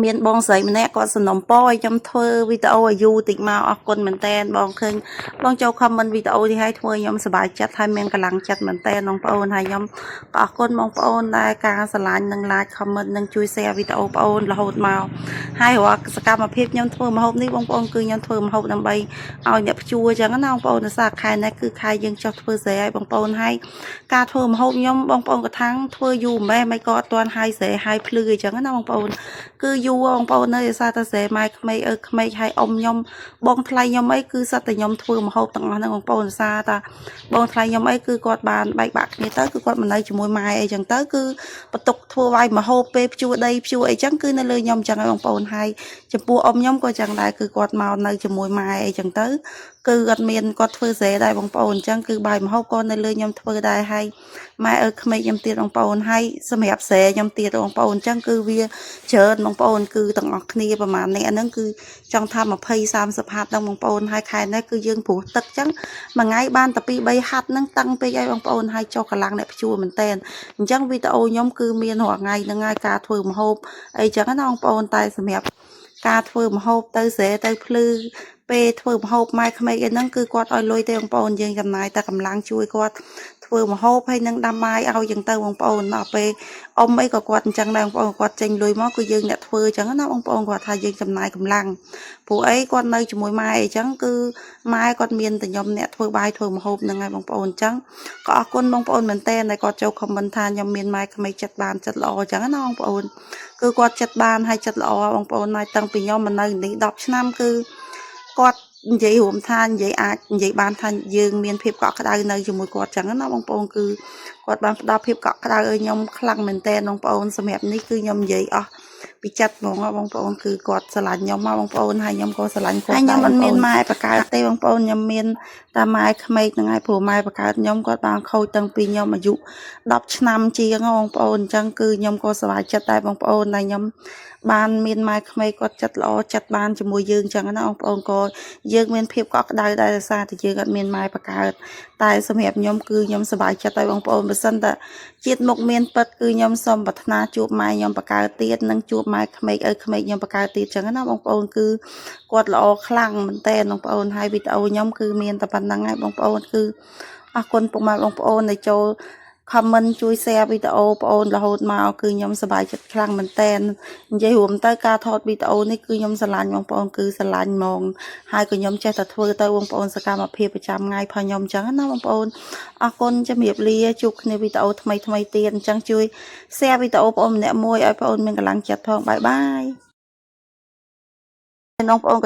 មានបងស្រីម្នាក់គាត់សំណុំពរឲ្យខ្ញុំធ្វើវីដេអូឲ្យយូរតិចមកអរគុណមែនតើបងឃើញបងចូល comment វីដេអូនេះឲ្យធ្វើខ្ញុំសប្បាយចិត្តហើយមានកម្លាំងចិត្តមែនតើបងប្អូនហើយខ្ញុំក៏អរគុណបងប្អូនដែរការស្រឡាញ់និង like comment និងជួយ share វីដេអូបងប្អូនរហូតមកហើយរាល់សកម្មភាពខ្ញុំធ្វើម្ហូបនេះបងប្អូនគឺខ្ញុំធ្វើម្ហូបដើម្បីឲ្យអ្នកភ្ជួរអញ្ចឹងណាបងប្អូនដោយសារខែនេះគឺខែយើងចុះធ្វើស្រែឲ្យបងប្អូនហើយការធ្វើម្ហូបខ្ញុំបងប្អូនក៏ថាំងធ្វើយូរម៉េះមិនក៏អត់ទាន់ហើយស្រែហើយភ្លឺអញ្ចឹងណាបងប្អូនគឺយូរបងប្អូននៅដោយសារតែស្រែម៉ែក្មេកក្មេកហើយអ៊ំខ្ញុំបងថ្លៃខ្ញុំអីគឺសិតតែខ្ញុំធ្វើម្ហូបទាំងអស់ហ្នឹងបងប្អូនដោយសារតែបងថ្លៃខ្ញុំអីគឺគាត់បានបែកបាក់គ្នាទៅគឺគាត់មិននៅជាមួយម៉ែអីចឹងទៅគឺបន្ទុកធ្វើវាយម្ហូបពេលភ្ជួរដីភ្ជួរអីចឹងគឺនៅលើខ្ញុំចឹងហើយបងប្អូនហើយចំពោះអ៊ំខ្ញុំក៏ចឹងដែរគឺគាត់មកនៅជាមួយម៉ែអីចឹងទៅគឺអត់មានគាត់ធ្វើស្រែដែរបងប្អូនអញ្ចឹងគឺបាយម្ហូបក៏នៅលើខ្ញុំធ្វើដែរហើយម៉ែក្មេកខ្ញុំទៀតបងប្អូនហើយសម្រាប់ស្រែខ្ញុំទៀតបងប្អូនអញ្ចឹងគឺវាច្រើនបងប្អូនគឺទាំងអស់គ្នាប្រហែលនេះអាហ្នឹងគឺចង់ថា20 30ហាត់ដល់បងប្អូនហើយខែនេះគឺយើងព្រោះទឹកអញ្ចឹងមួយថ្ងៃបានតែ2 3ហាត់ហ្នឹងតឹងពេកហើយបងប្អូនហើយចុះកម្លាំងអ្នកភ្ជួរមែនតើអញ្ចឹងវីដេអូខ្ញុំគឺមានរាល់ថ្ងៃហ្នឹងហើយការធ្វើម្ហូបអីចឹងណាបងប្អូនតែសម្រាប់ការធ្វើម្ហូបទៅស្រែទៅភ្លឺពេលធ្វើម្ហូបម៉ែក្មេកឯហ្នឹងគឺគាត់ឲ្យលុយទេបងប្អូនយើងចំណាយតែកម្លាំងជួយគាត់ធ្វើម្ហូបហើយនឹងដាំបាយឲ្យចឹងទៅបងប្អូនដល់ពេលអ៊ំអីក៏គាត់អញ្ចឹងដែរបងប្អូនគាត់ចេញលុយមកគឺយើងអ្នកធ្វើអញ្ចឹងណាបងប្អូនគាត់ថាយើងចំណាយកម្លាំងព្រោះអីគាត់នៅជាមួយម៉ែអញ្ចឹងគឺម៉ែគាត់មានតែខ្ញុំអ្នកធ្វើបាយធ្វើម្ហូបហ្នឹងហើយបងប្អូនអញ្ចឹងក៏អរគុណបងប្អូនមែនតើដែលគាត់ចូល comment ថាខ្ញុំមានម៉ែក្មេកចិត្តបានចិត្តល្អអញ្ចឹងណាបងប្អូនគឺគាត់ចិត្តបានហើយចិត្តល្អបងប្អូនហើយតាំងពីខ្ញុំមកនៅនេះ10ឆ្នាំគឺគាត់និយាយរួមថានិយាយអាចនិយាយបានថាយើងមានភាពកក់ក្ដៅនៅជាមួយគាត់ចឹងណាបងប្អូនគឺគាត់បានផ្ដល់ភាពកក់ក្ដៅឲ្យខ្ញុំខ្លាំងមែនតើបងប្អូនសម្រាប់នេះគឺខ្ញុំនិយាយអស់ពីចិត្តហ្មងបងប្អូនគឺគាត់ស្រឡាញ់ខ្ញុំមកបងប្អូនហើយខ្ញុំក៏ស្រឡាញ់គាត់ដែរខ្ញុំមិនមានម៉ែបកកើតទេបងប្អូនខ្ញុំមានតែម៉ែក្មេកហ្នឹងហើយព្រោះម៉ែបកកើតខ្ញុំគាត់បានខូចតាំងពីខ្ញុំអាយុ10ឆ្នាំជាងបងប្អូនអញ្ចឹងគឺខ្ញុំក៏សប្បាយចិត្តដែរបងប្អូនហើយខ្ញុំបានមានម៉ែក្មេកគាត់ចិត្តល្អចិត្តបានជាមួយយើងអញ្ចឹងណាបងប្អូនក៏យើងមានភាពកក់ក្ដៅដែរដោយសារតែយើងអត់មានម៉ែបកកើតតែសម្រាប់ខ្ញុំគឺខ្ញុំសប្បាយចិត្តហើយបងប្អូនបើសិនតែជាតិមុខមានពិតគឺខ្ញុំសូមប្រាថ្នាជួបម៉ែខ្ញុំបកកើតទៀតនិងជួបម៉ែក្មេកក្មេកខ្ញុំបកកើតទៀតអញ្ចឹងណាបងប្អូនគឺគាត់ល្អខ្លាំងមែនតើបងប្អូនហើយវីដេអូខ្ញុំគឺមានតែប៉ុណ្្នឹងហើយបងប្អូនគឺអរគុណពុកម៉ែបងប្អូនដែលចូល comment ជួយ share វីដេអូបងប្អូនរហូតមកគឺខ្ញុំសប្បាយចិត្តខ្លាំងមែនតើនិយាយរួមទៅការថតវីដេអូនេះគឺខ្ញុំស្រឡាញ់បងប្អូនគឺស្រឡាញ់ហ្មងហើយក៏ខ្ញុំចេះតែធ្វើទៅបងប្អូនសកម្មភាពប្រចាំថ្ងៃផងខ្ញុំអញ្ចឹងណាបងប្អូនអរគុណជំរាបលាជួបគ្នាវីដេអូថ្មីទៀតអញ្ចឹងជួយ share វីដេអូបងប្អូនម្នាក់មួយឲ្យបងប្អូនមានកម្លាំងចិត្តផងបាយបាយបងប្អូន